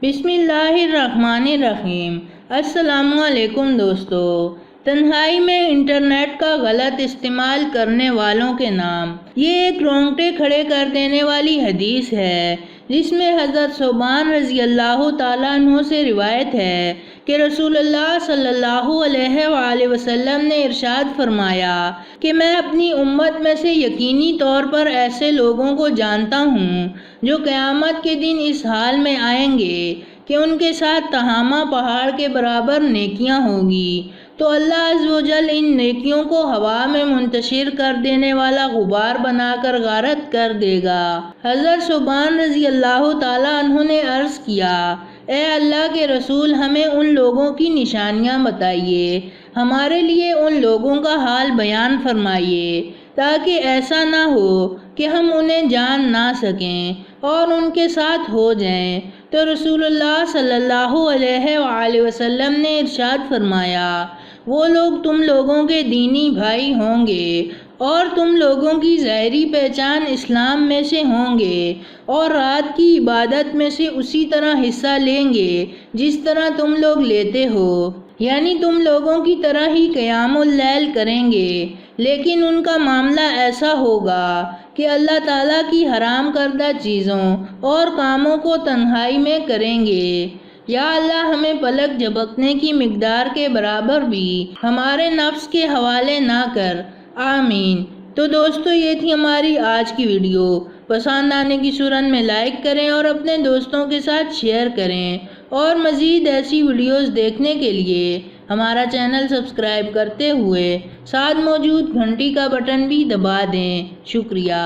بسم اللہ الرحمن الرحیم۔ السلام علیکم دوستو۔ تنہائی میں انٹرنیٹ کا غلط استعمال کرنے والوں کے نام۔ یہ ایک رونگٹے کھڑے کر دینے والی حدیث ہے جس میں حضرت ثوبان رضی اللہ تعالیٰ عنہ سے روایت ہے کہ رسول اللہ صلی اللہ علیہ وآلہ وسلم نے ارشاد فرمایا کہ میں اپنی امت میں سے یقینی طور پر ایسے لوگوں کو جانتا ہوں جو قیامت کے دن اس حال میں آئیں گے کہ ان کے ساتھ تہامہ پہاڑ کے برابر نیکیاں ہوگی، تو اللہ عز و جل ان نیکیوں کو ہوا میں منتشر کر دینے والا غبار بنا کر غارت کر دے گا۔ حضرت ثوبان رضی اللہ تعالیٰ عنہ نے عرض کیا، اے اللہ کے رسول، ہمیں ان لوگوں کی نشانیاں بتائیے، ہمارے لیے ان لوگوں کا حال بیان فرمائیے تاکہ ایسا نہ ہو کہ ہم انہیں جان نہ سکیں اور ان کے ساتھ ہو جائیں۔ تو رسول اللہ صلی اللہ علیہ وآلہ وسلم نے ارشاد فرمایا، وہ لوگ تم لوگوں کے دینی بھائی ہوں گے اور تم لوگوں کی ظاہری پہچان اسلام میں سے ہوں گے اور رات کی عبادت میں سے اسی طرح حصہ لیں گے جس طرح تم لوگ لیتے ہو، یعنی تم لوگوں کی طرح ہی قیام اللیل کریں گے، لیکن ان کا معاملہ ایسا ہوگا کہ اللہ تعالیٰ کی حرام کردہ چیزوں اور کاموں کو تنہائی میں کریں گے۔ یا اللہ، ہمیں پلک جھپکنے کی مقدار کے برابر بھی ہمارے نفس کے حوالے نہ کر، آمین۔ تو دوستو، یہ تھی ہماری آج کی ویڈیو۔ پسند آنے کی صورت میں لائک کریں اور اپنے دوستوں کے ساتھ شیئر کریں، اور مزید ایسی ویڈیوز دیکھنے کے لیے ہمارا چینل سبسکرائب کرتے ہوئے ساتھ موجود گھنٹی کا بٹن بھی دبا دیں۔ شکریہ۔